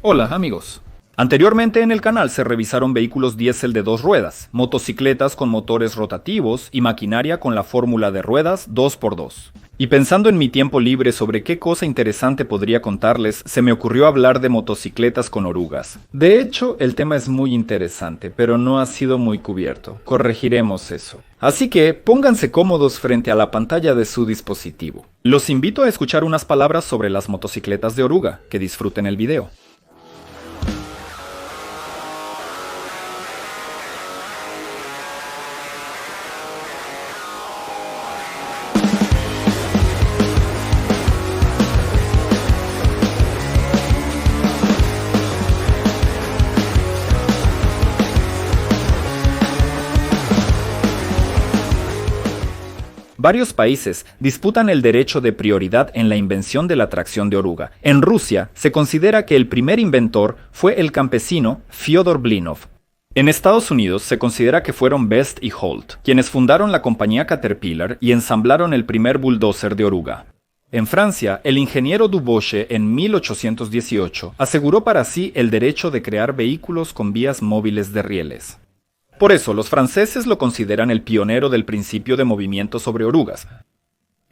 Hola amigos. Anteriormente en el canal se revisaron vehículos diésel de 2 ruedas, motocicletas con motores rotativos y maquinaria con la fórmula de ruedas 2x2. Y pensando en mi tiempo libre sobre qué cosa interesante podría contarles, se me ocurrió hablar de motocicletas con orugas. De hecho, el tema es muy interesante, pero no ha sido muy cubierto. Corregiremos eso. Así que pónganse cómodos frente a la pantalla de su dispositivo. Los invito a escuchar unas palabras sobre las motocicletas de oruga. Que disfruten el video. Varios países disputan el derecho de prioridad en la invención de la tracción de oruga. En Rusia se considera que el primer inventor fue el campesino Fyodor Blinov. En Estados Unidos se considera que fueron Best y Holt, quienes fundaron la compañía Caterpillar y ensamblaron el primer bulldozer de oruga. En Francia, el ingeniero Dubochet en 1818 aseguró para sí el derecho de crear vehículos con vías móviles de rieles. Por eso, los franceses lo consideran el pionero del principio de movimiento sobre orugas.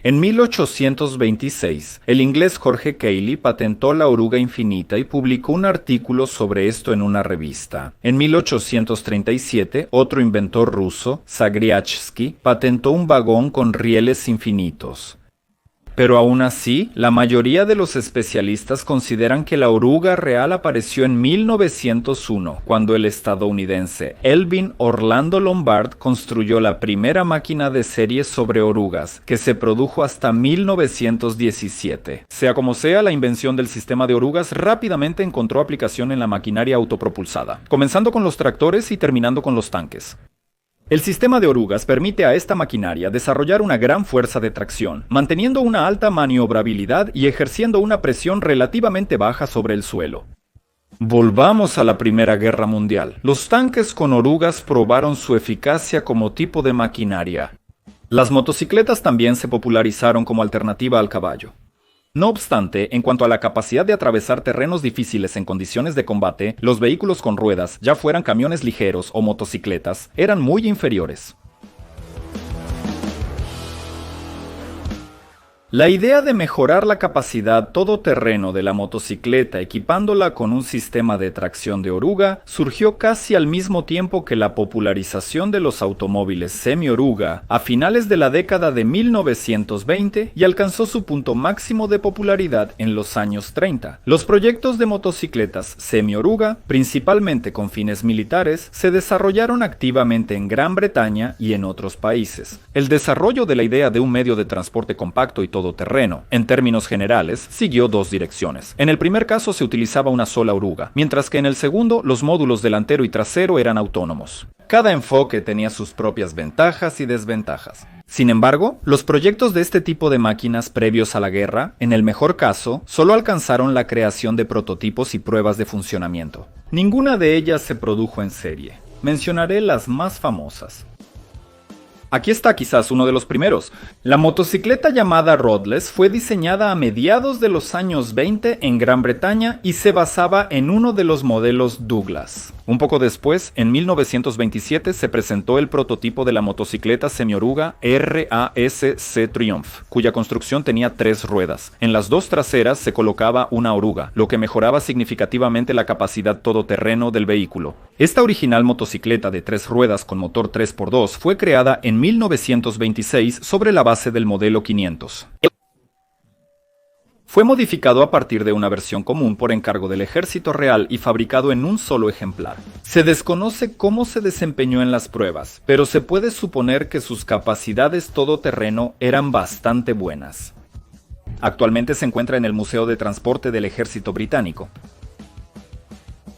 En 1826, el inglés George Cayley patentó la oruga infinita y publicó un artículo sobre esto en una revista. En 1837, otro inventor ruso, Zagriatsky, patentó un vagón con rieles infinitos. Pero aún así, la mayoría de los especialistas consideran que la oruga real apareció en 1901, cuando el estadounidense Elvin Orlando Lombard construyó la primera máquina de serie sobre orugas, que se produjo hasta 1917. Sea como sea, la invención del sistema de orugas rápidamente encontró aplicación en la maquinaria autopropulsada, comenzando con los tractores y terminando con los tanques. El sistema de orugas permite a esta maquinaria desarrollar una gran fuerza de tracción, manteniendo una alta maniobrabilidad y ejerciendo una presión relativamente baja sobre el suelo. Volvamos a la Primera Guerra Mundial. Los tanques con orugas probaron su eficacia como tipo de maquinaria. Las motocicletas también se popularizaron como alternativa al caballo. No obstante, en cuanto a la capacidad de atravesar terrenos difíciles en condiciones de combate, los vehículos con ruedas, ya fueran camiones ligeros o motocicletas, eran muy inferiores. La idea de mejorar la capacidad todoterreno de la motocicleta equipándola con un sistema de tracción de oruga surgió casi al mismo tiempo que la popularización de los automóviles semi-oruga a finales de la década de 1920 y alcanzó su punto máximo de popularidad en los años 30. Los proyectos de motocicletas semi-oruga, principalmente con fines militares, se desarrollaron activamente en Gran Bretaña y en otros países. El desarrollo de la idea de un medio de transporte compacto y todoterreno, en términos generales, siguió dos direcciones. En el primer caso se utilizaba una sola oruga, mientras que en el segundo los módulos delantero y trasero eran autónomos. Cada enfoque tenía sus propias ventajas y desventajas. Sin embargo, los proyectos de este tipo de máquinas previos a la guerra, en el mejor caso, solo alcanzaron la creación de prototipos y pruebas de funcionamiento. Ninguna de ellas se produjo en serie. Mencionaré las más famosas. Aquí está quizás uno de los primeros. La motocicleta llamada Roadless fue diseñada a mediados de los años 20 en Gran Bretaña y se basaba en uno de los modelos Douglas. Un poco después, en 1927, se presentó el prototipo de la motocicleta semioruga RASC Triumph, cuya construcción tenía 3 ruedas. En las 2 traseras se colocaba una oruga, lo que mejoraba significativamente la capacidad todoterreno del vehículo. Esta original motocicleta de 3 ruedas con motor 3x2 fue creada en 1926 sobre la base del modelo 500. Fue modificado a partir de una versión común por encargo del Ejército Real y fabricado en un solo ejemplar. Se desconoce cómo se desempeñó en las pruebas, pero se puede suponer que sus capacidades todoterreno eran bastante buenas. Actualmente se encuentra en el Museo de Transporte del Ejército Británico.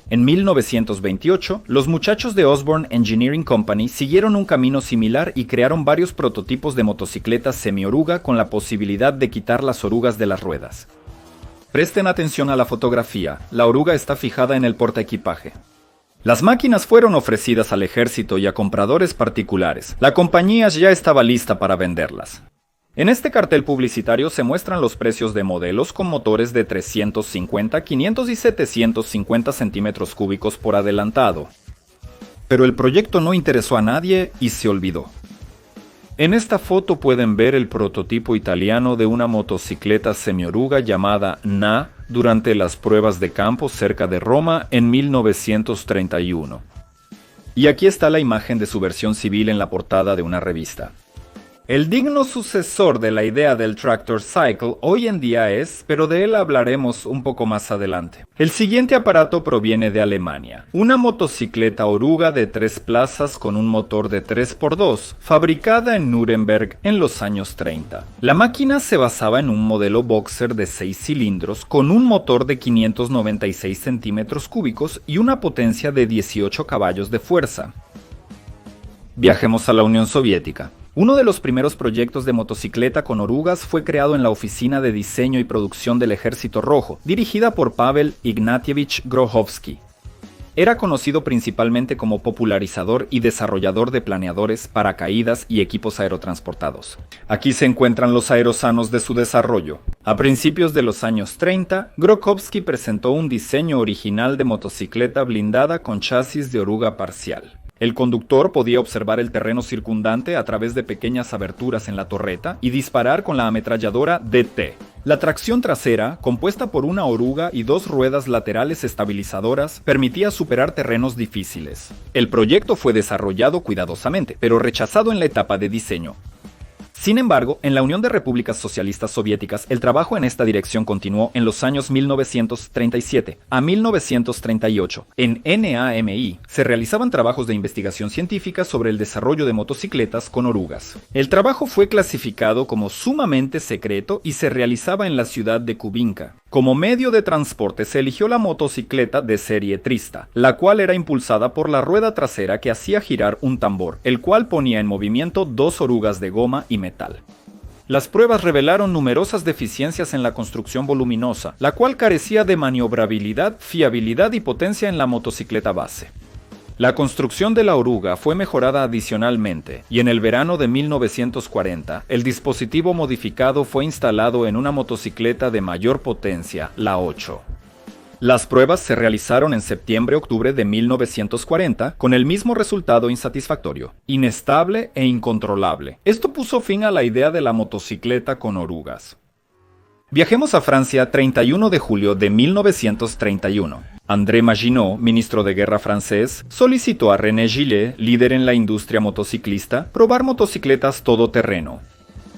En 1928, los muchachos de Osborne Engineering Company siguieron un camino similar y crearon varios prototipos de motocicletas semi-oruga con la posibilidad de quitar las orugas de las ruedas. Presten atención a la fotografía, la oruga está fijada en el portaequipaje. Las máquinas fueron ofrecidas al ejército y a compradores particulares. La compañía ya estaba lista para venderlas. En este cartel publicitario se muestran los precios de modelos con motores de 350, 500 y 750 centímetros cúbicos por adelantado. Pero el proyecto no interesó a nadie y se olvidó. En esta foto pueden ver el prototipo italiano de una motocicleta semioruga llamada Na durante las pruebas de campo cerca de Roma en 1931. Y aquí está la imagen de su versión civil en la portada de una revista. El digno sucesor de la idea del tractor cycle hoy en día es, pero de él hablaremos un poco más adelante. El siguiente aparato proviene de Alemania, una motocicleta oruga de 3 plazas con un motor de 3x2, fabricada en Nuremberg en los años 30. La máquina se basaba en un modelo boxer de 6 cilindros con un motor de 596 centímetros cúbicos y una potencia de 18 caballos de fuerza. Viajemos a la Unión Soviética. Uno de los primeros proyectos de motocicleta con orugas fue creado en la Oficina de Diseño y Producción del Ejército Rojo, dirigida por Pavel Ignatievich Grochowski. Era conocido principalmente como popularizador y desarrollador de planeadores, paracaídas y equipos aerotransportados. Aquí se encuentran los aerosanos de su desarrollo. A principios de los años 30, Grochowski presentó un diseño original de motocicleta blindada con chasis de oruga parcial. El conductor podía observar el terreno circundante a través de pequeñas aberturas en la torreta y disparar con la ametralladora DT. La tracción trasera, compuesta por una oruga y 2 ruedas laterales estabilizadoras, permitía superar terrenos difíciles. El proyecto fue desarrollado cuidadosamente, pero rechazado en la etapa de diseño. Sin embargo, en la Unión de Repúblicas Socialistas Soviéticas, el trabajo en esta dirección continuó en los años 1937 a 1938. En NAMI se realizaban trabajos de investigación científica sobre el desarrollo de motocicletas con orugas. El trabajo fue clasificado como sumamente secreto y se realizaba en la ciudad de Kubinka. Como medio de transporte se eligió la motocicleta de serie Trista, la cual era impulsada por la rueda trasera que hacía girar un tambor, el cual ponía en movimiento 2 orugas de goma y metal. Las pruebas revelaron numerosas deficiencias en la construcción voluminosa, la cual carecía de maniobrabilidad, fiabilidad y potencia en la motocicleta base. La construcción de la oruga fue mejorada adicionalmente, y en el verano de 1940, el dispositivo modificado fue instalado en una motocicleta de mayor potencia, la 8. Las pruebas se realizaron en septiembre-octubre de 1940, con el mismo resultado insatisfactorio, inestable e incontrolable. Esto puso fin a la idea de la motocicleta con orugas. Viajemos a Francia 31 de julio de 1931. André Maginot, ministro de Guerra francés, solicitó a René Gillet, líder en la industria motociclista, probar motocicletas todoterreno.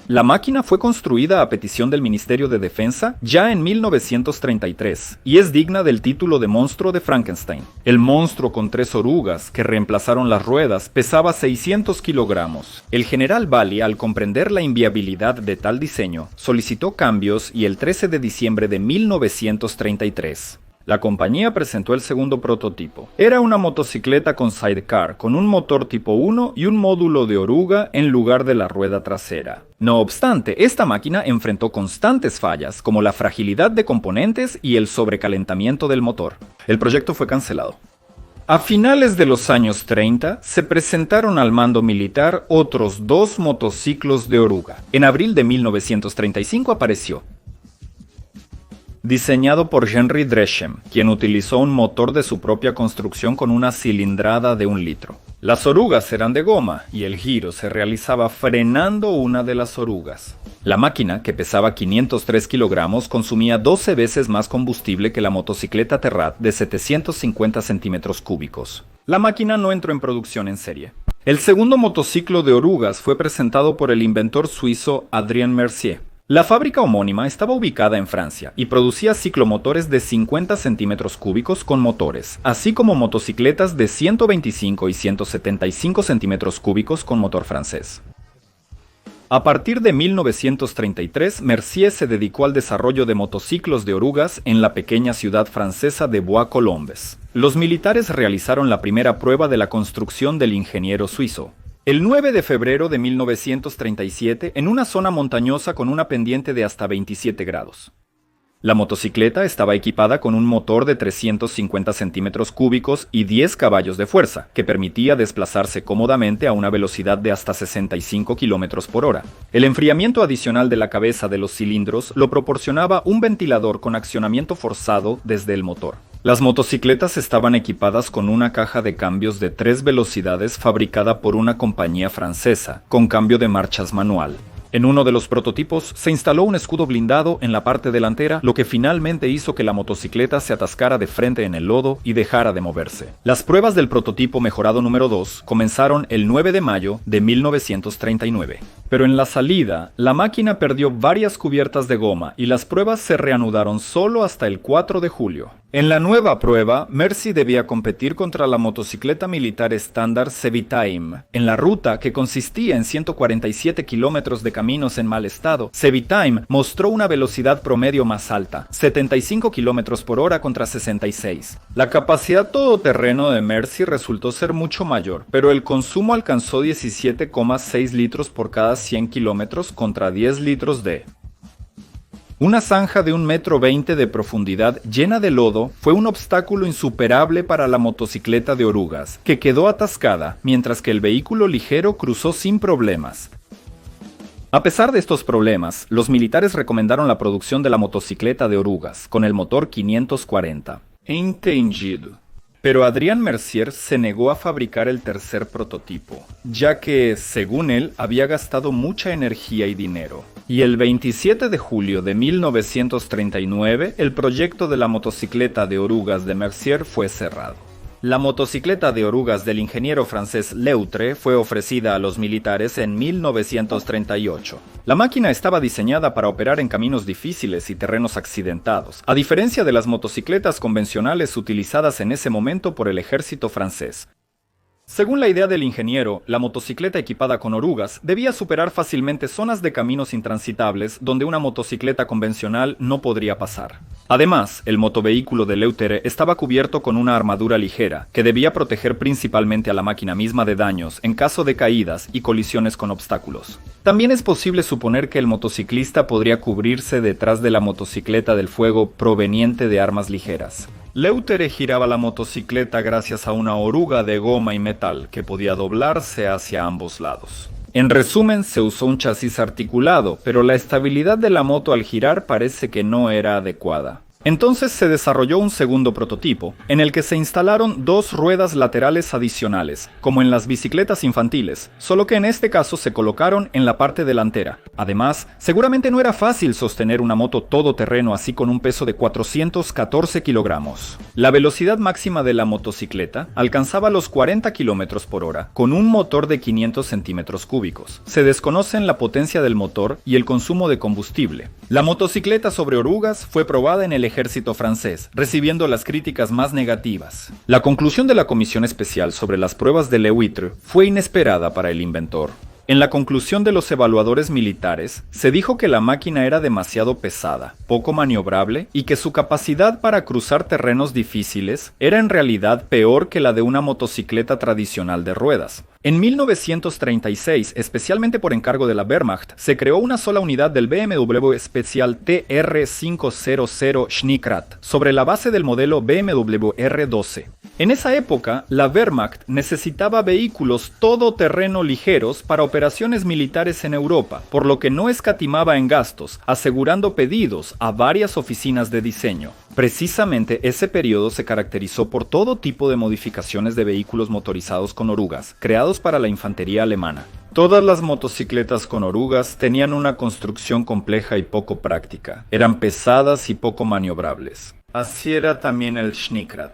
La máquina fue construida a petición del Ministerio de Defensa ya en 1933 y es digna del título de monstruo de Frankenstein. El monstruo con 3 orugas que reemplazaron las ruedas pesaba 600 kilogramos. El general Bally, al comprender la inviabilidad de tal diseño, solicitó cambios y el 13 de diciembre de 1933. La compañía presentó el segundo prototipo. Era una motocicleta con sidecar, con un motor tipo 1 y un módulo de oruga en lugar de la rueda trasera. No obstante, esta máquina enfrentó constantes fallas, como la fragilidad de componentes y el sobrecalentamiento del motor. El proyecto fue cancelado. A finales de los años 30, se presentaron al mando militar otros 2 motociclos de oruga. En abril de 1935 apareció diseñado por Henry Drescher, quien utilizó un motor de su propia construcción con una cilindrada de 1 litro. Las orugas eran de goma y el giro se realizaba frenando una de las orugas. La máquina, que pesaba 503 kilogramos, consumía 12 veces más combustible que la motocicleta Terrat de 750 centímetros cúbicos. La máquina no entró en producción en serie. El segundo motociclo de orugas fue presentado por el inventor suizo Adrien Mercier. La fábrica homónima estaba ubicada en Francia y producía ciclomotores de 50 centímetros cúbicos con motores, así como motocicletas de 125 y 175 centímetros cúbicos con motor francés. A partir de 1933, Mercier se dedicó al desarrollo de motociclos de orugas en la pequeña ciudad francesa de Bois-Colombes. Los militares realizaron la primera prueba de la construcción del ingeniero suizo. El 9 de febrero de 1937, en una zona montañosa con una pendiente de hasta 27 grados. La motocicleta estaba equipada con un motor de 350 centímetros cúbicos y 10 caballos de fuerza, que permitía desplazarse cómodamente a una velocidad de hasta 65 kilómetros por hora. El enfriamiento adicional de la cabeza de los cilindros lo proporcionaba un ventilador con accionamiento forzado desde el motor. Las motocicletas estaban equipadas con una caja de cambios de 3 velocidades fabricada por una compañía francesa, con cambio de marchas manual. En uno de los prototipos se instaló un escudo blindado en la parte delantera, lo que finalmente hizo que la motocicleta se atascara de frente en el lodo y dejara de moverse. Las pruebas del prototipo mejorado número 2 comenzaron el 9 de mayo de 1939. Pero en la salida, la máquina perdió varias cubiertas de goma y las pruebas se reanudaron solo hasta el 4 de julio. En la nueva prueba, Merci debía competir contra la motocicleta militar estándar Cevitime. En la ruta, que consistía en 147 kilómetros de caminos en mal estado, Cevitime mostró una velocidad promedio más alta, 75 kilómetros por hora contra 66. La capacidad todoterreno de Merci resultó ser mucho mayor, pero el consumo alcanzó 17,6 litros por cada 100 kilómetros contra 10 litros de... Una zanja de 1,20 m de profundidad llena de lodo fue un obstáculo insuperable para la motocicleta de orugas, que quedó atascada, mientras que el vehículo ligero cruzó sin problemas. A pesar de estos problemas, los militares recomendaron la producción de la motocicleta de orugas, con el motor 540. Entendido. Pero Adrien Mercier se negó a fabricar el tercer prototipo, ya que, según él, había gastado mucha energía y dinero. Y el 27 de julio de 1939, el proyecto de la motocicleta de orugas de Mercier fue cerrado. La motocicleta de orugas del ingeniero francés Leutre fue ofrecida a los militares en 1938. La máquina estaba diseñada para operar en caminos difíciles y terrenos accidentados, a diferencia de las motocicletas convencionales utilizadas en ese momento por el ejército francés. Según la idea del ingeniero, la motocicleta equipada con orugas debía superar fácilmente zonas de caminos intransitables donde una motocicleta convencional no podría pasar. Además, el motovehículo de Leutre estaba cubierto con una armadura ligera, que debía proteger principalmente a la máquina misma de daños en caso de caídas y colisiones con obstáculos. También es posible suponer que el motociclista podría cubrirse detrás de la motocicleta del fuego proveniente de armas ligeras. Leutre giraba la motocicleta gracias a una oruga de goma y metal que podía doblarse hacia ambos lados. En resumen, se usó un chasis articulado, pero la estabilidad de la moto al girar parece que no era adecuada. Entonces se desarrolló un segundo prototipo, en el que se instalaron 2 ruedas laterales adicionales, como en las bicicletas infantiles, solo que en este caso se colocaron en la parte delantera. Además, seguramente no era fácil sostener una moto todoterreno así con un peso de 414 kilogramos. La velocidad máxima de la motocicleta alcanzaba los 40 kilómetros por hora, con un motor de 500 centímetros cúbicos. Se desconocen la potencia del motor y el consumo de combustible. La motocicleta sobre orugas fue probada en el ejército francés, recibiendo las críticas más negativas. La conclusión de la comisión especial sobre las pruebas de Leutre fue inesperada para el inventor. En la conclusión de los evaluadores militares, se dijo que la máquina era demasiado pesada, poco maniobrable y que su capacidad para cruzar terrenos difíciles era en realidad peor que la de una motocicleta tradicional de ruedas. En 1936, especialmente por encargo de la Wehrmacht, se creó una sola unidad del BMW Special TR500 Schneekrat sobre la base del modelo BMW R12. En esa época, la Wehrmacht necesitaba vehículos todoterreno ligeros para operaciones militares en Europa, por lo que no escatimaba en gastos, asegurando pedidos a varias oficinas de diseño. Precisamente ese periodo se caracterizó por todo tipo de modificaciones de vehículos motorizados con orugas, creados para la infantería alemana. Todas las motocicletas con orugas tenían una construcción compleja y poco práctica. Eran pesadas y poco maniobrables. Así era también el Schneekrat.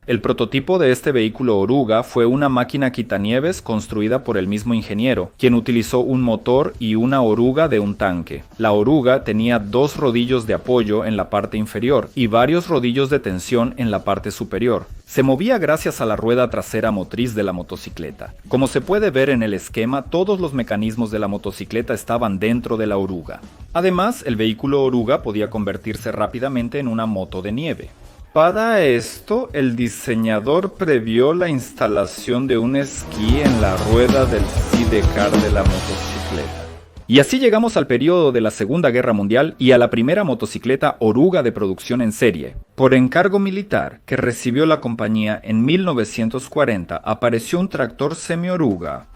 El prototipo de este vehículo oruga fue una máquina quitanieves construida por el mismo ingeniero, quien utilizó un motor y una oruga de un tanque. La oruga tenía 2 rodillos de apoyo en la parte inferior y varios rodillos de tensión en la parte superior. Se movía gracias a la rueda trasera motriz de la motocicleta. Como se puede ver en el esquema, todos los mecanismos de la motocicleta estaban dentro de la oruga. Además, el vehículo oruga podía convertirse rápidamente en una moto de nieve. Para esto, el diseñador previó la instalación de un esquí en la rueda del sidecar de la motocicleta. Y así llegamos al periodo de la Segunda Guerra Mundial y a la primera motocicleta oruga de producción en serie. Por encargo militar que recibió la compañía en 1940, apareció un tractor semi-oruga.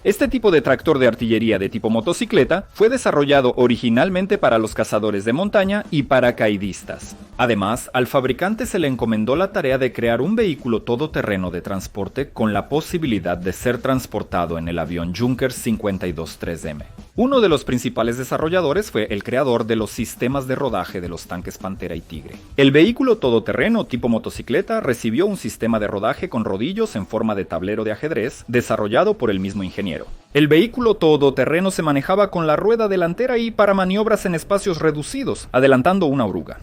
Este tipo de tractor de artillería de tipo motocicleta fue desarrollado originalmente para los cazadores de montaña y paracaidistas. Además, al fabricante se le encomendó la tarea de crear un vehículo todoterreno de transporte con la posibilidad de ser transportado en el avión Junkers 52-3M. Uno de los principales desarrolladores fue el creador de los sistemas de rodaje de los tanques Pantera y Tigre. El vehículo todoterreno tipo motocicleta recibió un sistema de rodaje con rodillos en forma de tablero de ajedrez desarrollado por el mismo ingeniero. El vehículo todoterreno se manejaba con la rueda delantera y para maniobras en espacios reducidos, adelantando una oruga.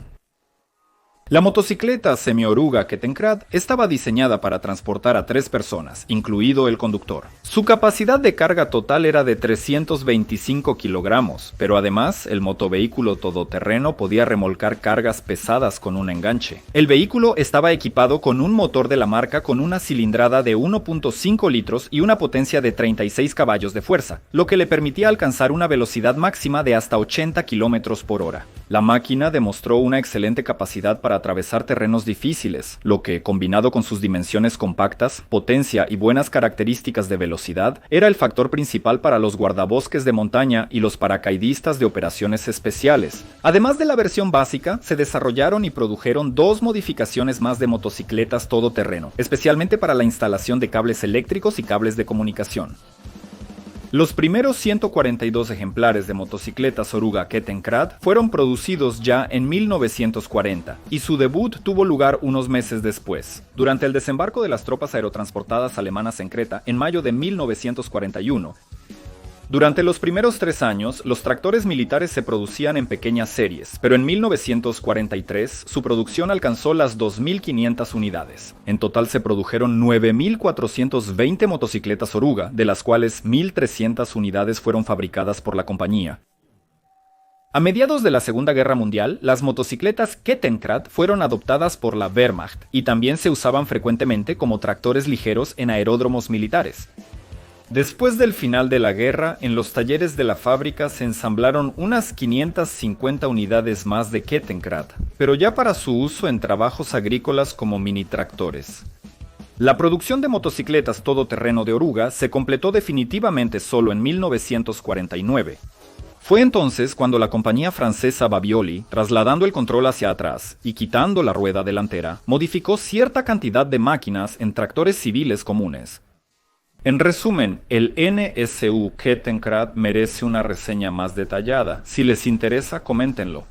La motocicleta semi-oruga Kettenkrad estaba diseñada para transportar a 3 personas, incluido el conductor. Su capacidad de carga total era de 325 kilogramos, pero además el motovehículo todoterreno podía remolcar cargas pesadas con un enganche. El vehículo estaba equipado con un motor de la marca con una cilindrada de 1.5 litros y una potencia de 36 caballos de fuerza, lo que le permitía alcanzar una velocidad máxima de hasta 80 kilómetros por hora. La máquina demostró una excelente capacidad para atravesar terrenos difíciles, lo que, combinado con sus dimensiones compactas, potencia y buenas características de velocidad, era el factor principal para los guardabosques de montaña y los paracaidistas de operaciones especiales. Además de la versión básica, se desarrollaron y produjeron 2 modificaciones más de motocicletas todoterreno, especialmente para la instalación de cables eléctricos y cables de comunicación. Los primeros 142 ejemplares de motocicletas oruga Kettenkrad fueron producidos ya en 1940 y su debut tuvo lugar unos meses después, durante el desembarco de las tropas aerotransportadas alemanas en Creta en mayo de 1941. Durante los primeros 3 años, los tractores militares se producían en pequeñas series, pero en 1943 su producción alcanzó las 2.500 unidades. En total se produjeron 9.420 motocicletas oruga, de las cuales 1.300 unidades fueron fabricadas por la compañía. A mediados de la Segunda Guerra Mundial, las motocicletas Kettenkrad fueron adoptadas por la Wehrmacht y también se usaban frecuentemente como tractores ligeros en aeródromos militares. Después del final de la guerra, en los talleres de la fábrica se ensamblaron unas 550 unidades más de Kettenkrad, pero ya para su uso en trabajos agrícolas como mini tractores. La producción de motocicletas todoterreno de oruga se completó definitivamente solo en 1949. Fue entonces cuando la compañía francesa Babioli, trasladando el control hacia atrás y quitando la rueda delantera, modificó cierta cantidad de máquinas en tractores civiles comunes. En resumen, el NSU Kettenkrad merece una reseña más detallada. Si les interesa, coméntenlo.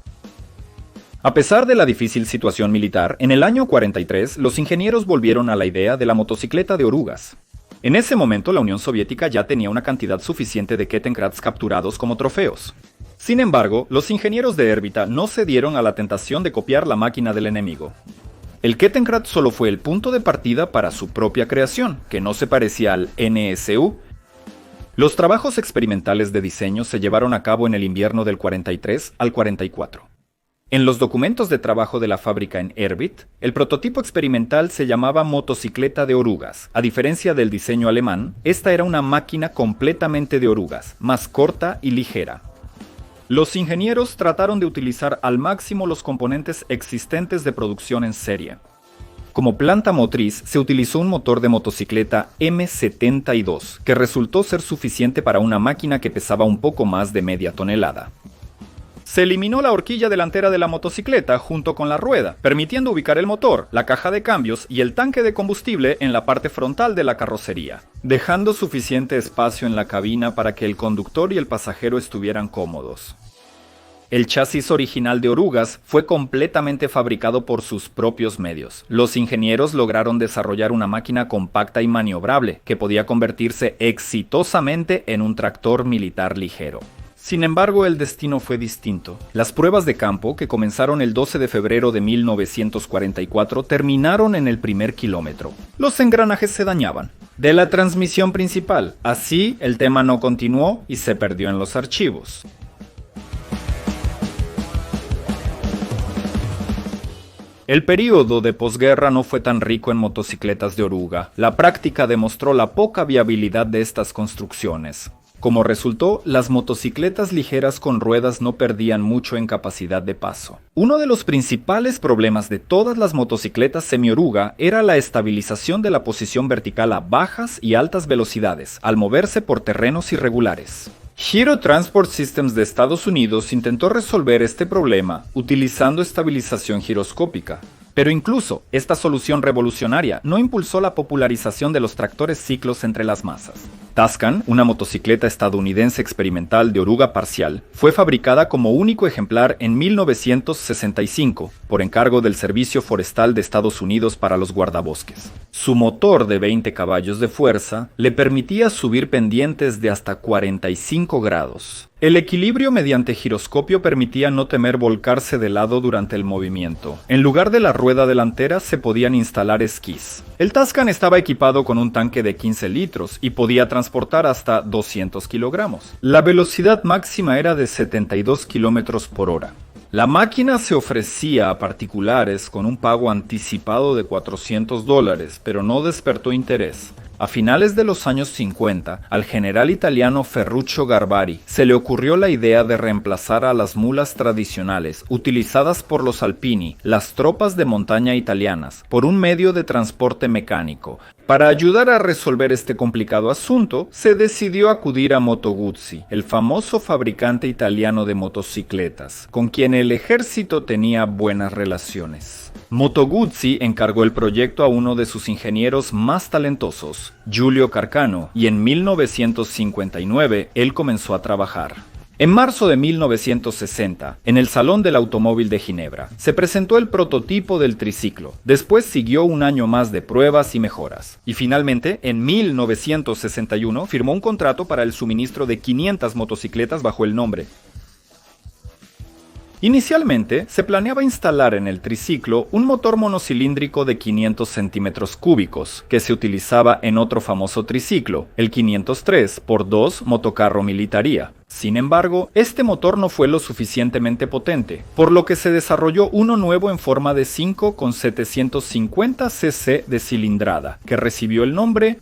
A pesar de la difícil situación militar, en el año 43 los ingenieros volvieron a la idea de la motocicleta de orugas. En ese momento la Unión Soviética ya tenía una cantidad suficiente de Kettenkrads capturados como trofeos. Sin embargo, los ingenieros de Érbita no cedieron a la tentación de copiar la máquina del enemigo. El Kettenkrad solo fue el punto de partida para su propia creación, que no se parecía al NSU. Los trabajos experimentales de diseño se llevaron a cabo en el invierno del 43 al 44. En los documentos de trabajo de la fábrica en Erbitt, el prototipo experimental se llamaba motocicleta de orugas. A diferencia del diseño alemán, esta era una máquina completamente de orugas, más corta y ligera. Los ingenieros trataron de utilizar al máximo los componentes existentes de producción en serie. Como planta motriz se utilizó un motor de motocicleta M72, que resultó ser suficiente para una máquina que pesaba un poco más de media tonelada. Se eliminó la horquilla delantera de la motocicleta junto con la rueda, permitiendo ubicar el motor, la caja de cambios y el tanque de combustible en la parte frontal de la carrocería, dejando suficiente espacio en la cabina para que el conductor y el pasajero estuvieran cómodos. El chasis original de orugas fue completamente fabricado por sus propios medios. Los ingenieros lograron desarrollar una máquina compacta y maniobrable que podía convertirse exitosamente en un tractor militar ligero. Sin embargo, el destino fue distinto. Las pruebas de campo, que comenzaron el 12 de febrero de 1944, terminaron en el primer kilómetro. Los engranajes se dañaban. De la transmisión principal. Así, el tema no continuó y se perdió en los archivos. El período de posguerra no fue tan rico en motocicletas de oruga. La práctica demostró la poca viabilidad de estas construcciones. Como resultó, las motocicletas ligeras con ruedas no perdían mucho en capacidad de paso. Uno de los principales problemas de todas las motocicletas semioruga era la estabilización de la posición vertical a bajas y altas velocidades, al moverse por terrenos irregulares. Hero Transport Systems de Estados Unidos intentó resolver este problema utilizando estabilización giroscópica. Pero incluso esta solución revolucionaria no impulsó la popularización de los tractores ciclos entre las masas. Tuscan, una motocicleta estadounidense experimental de oruga parcial, fue fabricada como único ejemplar en 1965 por encargo del Servicio Forestal de Estados Unidos para los guardabosques. Su motor de 20 caballos de fuerza le permitía subir pendientes de hasta 45 grados. El equilibrio mediante giroscopio permitía no temer volcarse de lado durante el movimiento. En lugar de la rueda delantera se podían instalar esquís. El Tuscan estaba equipado con un tanque de 15 litros y podía transportar hasta 200 kilogramos. La velocidad máxima era de 72 kilómetros por hora. La máquina se ofrecía a particulares con un pago anticipado de $400, pero no despertó interés. A finales de los años 50, al general italiano Ferruccio Garbari se le ocurrió la idea de reemplazar a las mulas tradicionales utilizadas por los alpini, las tropas de montaña italianas, por un medio de transporte mecánico. Para ayudar a resolver este complicado asunto, se decidió acudir a Moto Guzzi, el famoso fabricante italiano de motocicletas, con quien el ejército tenía buenas relaciones. Moto Guzzi encargó el proyecto a uno de sus ingenieros más talentosos, Giulio Carcano, y en 1959 él comenzó a trabajar. En marzo de 1960, en el Salón del Automóvil de Ginebra, se presentó el prototipo del triciclo. Después siguió un año más de pruebas y mejoras. Y finalmente, en 1961, firmó un contrato para el suministro de 500 motocicletas bajo el nombre. Inicialmente, se planeaba instalar en el triciclo un motor monocilíndrico de 500 centímetros cúbicos, que se utilizaba en otro famoso triciclo, el 503x2 motocarro Militaría. Sin embargo, este motor no fue lo suficientemente potente, por lo que se desarrolló uno nuevo en forma de 5 con 750 cc de cilindrada, que recibió el nombre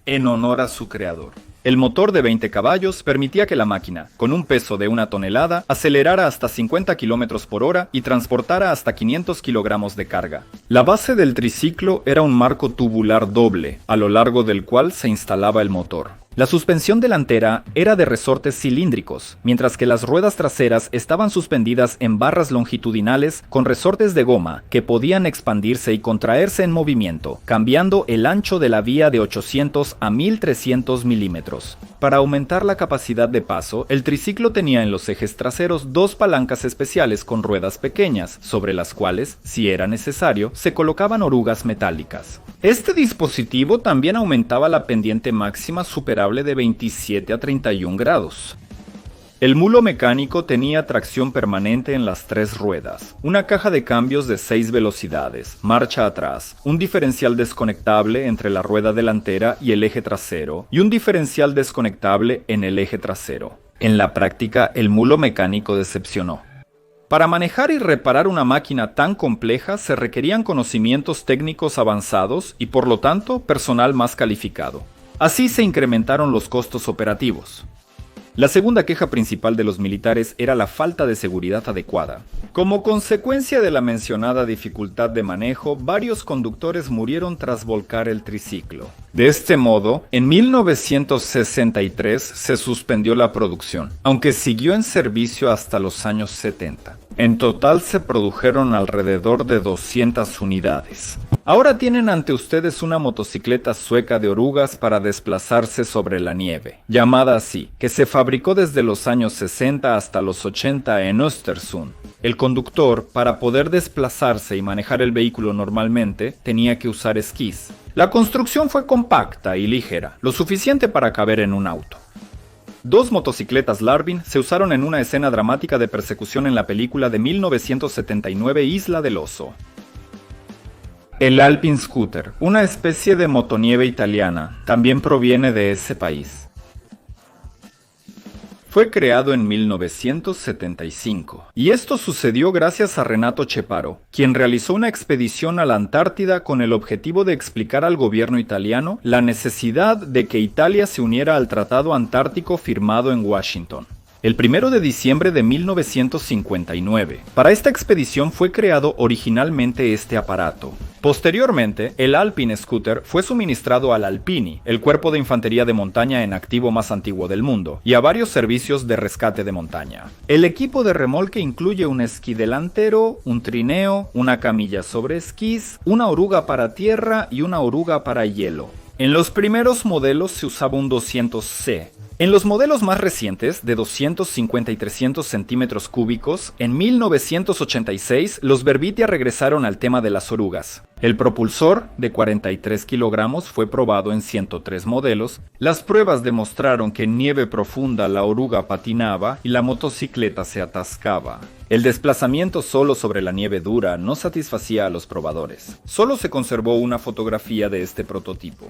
en honor a su creador. El motor de 20 caballos permitía que la máquina, con un peso de 1 tonelada, acelerara hasta 50 km por hora y transportara hasta 500 kilogramos de carga. La base del triciclo era un marco tubular doble, a lo largo del cual se instalaba el motor. La suspensión delantera era de resortes cilíndricos, mientras que las ruedas traseras estaban suspendidas en barras longitudinales con resortes de goma que podían expandirse y contraerse en movimiento, cambiando el ancho de la vía de 800 a 1300 milímetros. Para aumentar la capacidad de paso, el triciclo tenía en los ejes traseros 2 palancas especiales con ruedas pequeñas, sobre las cuales, si era necesario, se colocaban orugas metálicas. Este dispositivo también aumentaba la pendiente máxima superable de 27 a 31 grados. El mulo mecánico tenía tracción permanente en las 3 ruedas, una caja de cambios de 6 velocidades, marcha atrás, un diferencial desconectable entre la rueda delantera y el eje trasero, y un diferencial desconectable en el eje trasero. En la práctica, el mulo mecánico decepcionó. Para manejar y reparar una máquina tan compleja se requerían conocimientos técnicos avanzados y por lo tanto personal más calificado. Así se incrementaron los costos operativos. La segunda queja principal de los militares era la falta de seguridad adecuada. Como consecuencia de la mencionada dificultad de manejo, varios conductores murieron tras volcar el triciclo. De este modo, en 1963 se suspendió la producción, aunque siguió en servicio hasta los años 70. En total se produjeron alrededor de 200 unidades. Ahora tienen ante ustedes una motocicleta sueca de orugas para desplazarse sobre la nieve, llamada así, que se fabricó desde los años 60 hasta los 80 en Östersund. El conductor, para poder desplazarse y manejar el vehículo normalmente, tenía que usar esquís. La construcción fue compacta y ligera, lo suficiente para caber en un auto. 2 motocicletas Larvin se usaron en una escena dramática de persecución en la película de 1979 Isla del Oso. El Alpine Scooter, una especie de motonieve italiana, también proviene de ese país. Fue creado en 1975, y esto sucedió gracias a Renato Cheparo, quien realizó una expedición a la Antártida con el objetivo de explicar al gobierno italiano la necesidad de que Italia se uniera al Tratado Antártico firmado en Washington. El 1 de diciembre de 1959. Para esta expedición fue creado originalmente este aparato. Posteriormente, el Alpine Scooter fue suministrado al Alpini, el cuerpo de infantería de montaña en activo más antiguo del mundo, y a varios servicios de rescate de montaña. El equipo de remolque incluye un esquí delantero, un trineo, una camilla sobre esquís, una oruga para tierra y una oruga para hielo. En los primeros modelos se usaba un 200C. En los modelos más recientes, de 250 y 300 centímetros cúbicos, en 1986 los Verbitia regresaron al tema de las orugas. El propulsor, de 43 kilogramos, fue probado en 103 modelos. Las pruebas demostraron que en nieve profunda la oruga patinaba y la motocicleta se atascaba. El desplazamiento solo sobre la nieve dura no satisfacía a los probadores. Solo se conservó una fotografía de este prototipo.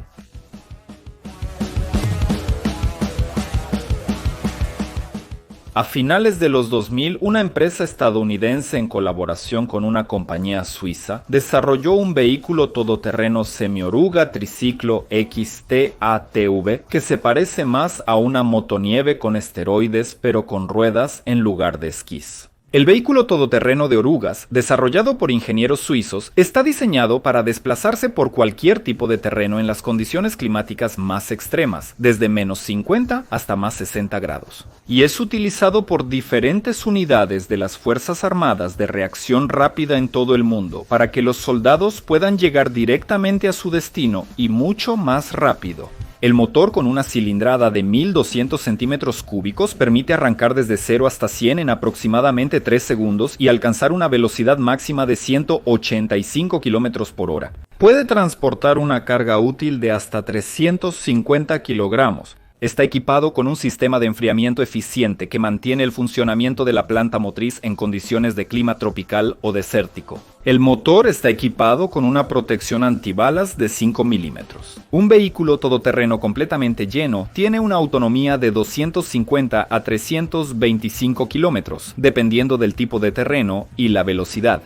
A finales de los 2000, una empresa estadounidense en colaboración con una compañía suiza desarrolló un vehículo todoterreno semioruga triciclo XT-ATV que se parece más a una motonieve con esteroides pero con ruedas en lugar de esquís. El vehículo todoterreno de orugas, desarrollado por ingenieros suizos, está diseñado para desplazarse por cualquier tipo de terreno en las condiciones climáticas más extremas, desde menos 50 hasta más 60 grados. Y es utilizado por diferentes unidades de las Fuerzas Armadas de reacción rápida en todo el mundo, para que los soldados puedan llegar directamente a su destino y mucho más rápido. El motor, con una cilindrada de 1200 centímetros cúbicos, permite arrancar desde 0 hasta 100 en aproximadamente 3 segundos y alcanzar una velocidad máxima de 185 kilómetros por hora. Puede transportar una carga útil de hasta 350 kilogramos. Está equipado con un sistema de enfriamiento eficiente que mantiene el funcionamiento de la planta motriz en condiciones de clima tropical o desértico. El motor está equipado con una protección antibalas de 5 milímetros. Un vehículo todoterreno completamente lleno tiene una autonomía de 250 a 325 kilómetros, dependiendo del tipo de terreno y la velocidad.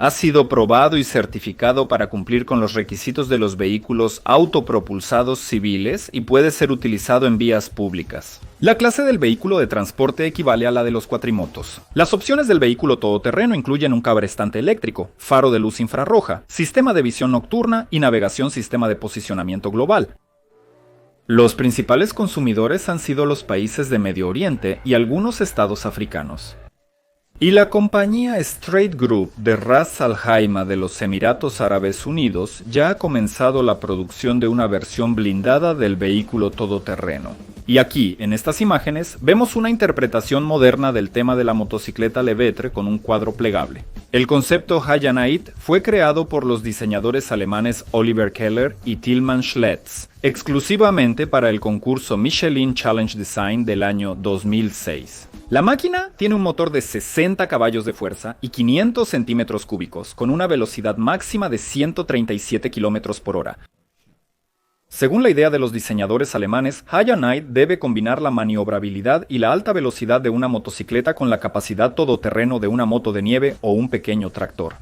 Ha sido probado y certificado para cumplir con los requisitos de los vehículos autopropulsados civiles y puede ser utilizado en vías públicas. La clase del vehículo de transporte equivale a la de los cuatrimotos. Las opciones del vehículo todoterreno incluyen un cabrestante eléctrico, faro de luz infrarroja, sistema de visión nocturna y navegación sistema de posicionamiento global. Los principales consumidores han sido los países de Medio Oriente y algunos estados africanos. Y la compañía Straight Group de Ras Al Khaimah de los Emiratos Árabes Unidos ya ha comenzado la producción de una versión blindada del vehículo todoterreno. Y aquí, en estas imágenes, vemos una interpretación moderna del tema de la motocicleta Levetre con un cuadro plegable. El concepto Hayanait fue creado por los diseñadores alemanes Oliver Keller y Tilman Schletz, exclusivamente para el concurso Michelin Challenge Design del año 2006. La máquina tiene un motor de 60 caballos de fuerza y 500 centímetros cúbicos, con una velocidad máxima de 137 kilómetros por hora. Según la idea de los diseñadores alemanes, Hayanait debe combinar la maniobrabilidad y la alta velocidad de una motocicleta con la capacidad todoterreno de una moto de nieve o un pequeño tractor.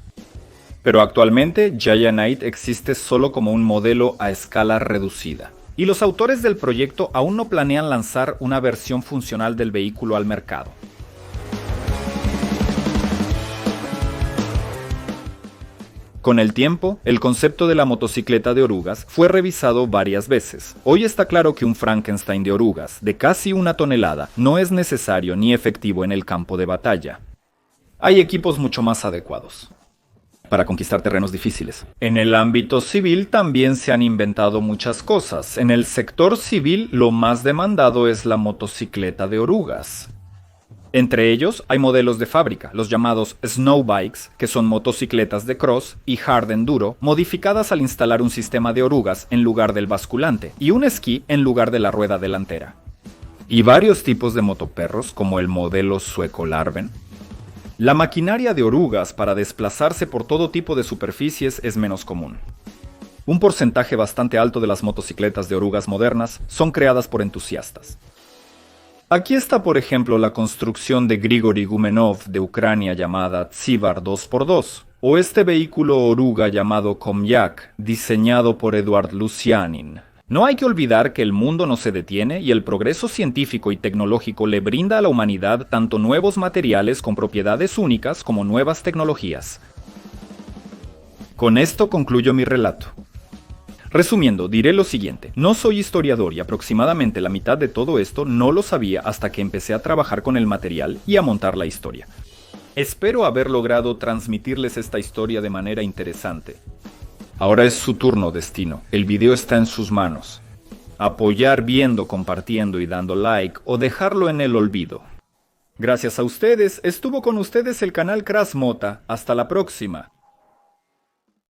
Pero actualmente, Hayanait existe solo como un modelo a escala reducida. Y los autores del proyecto aún no planean lanzar una versión funcional del vehículo al mercado. Con el tiempo, el concepto de la motocicleta de orugas fue revisado varias veces. Hoy está claro que un Frankenstein de orugas de casi 1 tonelada no es necesario ni efectivo en el campo de batalla. Hay equipos mucho más adecuados para conquistar terrenos difíciles. En el ámbito civil también se han inventado muchas cosas. En el sector civil lo más demandado es la motocicleta de orugas. Entre ellos hay modelos de fábrica, los llamados snow bikes, que son motocicletas de cross, y hard enduro, modificadas al instalar un sistema de orugas en lugar del basculante, y un esquí en lugar de la rueda delantera. Y varios tipos de motoperros, como el modelo sueco Larven. La maquinaria de orugas para desplazarse por todo tipo de superficies es menos común. Un porcentaje bastante alto de las motocicletas de orugas modernas son creadas por entusiastas. Aquí está, por ejemplo, la construcción de Grigori Gumenov de Ucrania llamada Tsivar 2x2, o este vehículo oruga llamado Komyak, diseñado por Eduard Lucianin. No hay que olvidar que el mundo no se detiene y el progreso científico y tecnológico le brinda a la humanidad tanto nuevos materiales con propiedades únicas como nuevas tecnologías. Con esto concluyo mi relato. Resumiendo, diré lo siguiente. No soy historiador y aproximadamente la mitad de todo esto no lo sabía hasta que empecé a trabajar con el material y a montar la historia. Espero haber logrado transmitirles esta historia de manera interesante. Ahora es su turno, Destino. El video está en sus manos. Apoyar viendo, compartiendo y dando like o dejarlo en el olvido. Gracias a ustedes, estuvo con ustedes el canal Crash Mota. Hasta la próxima.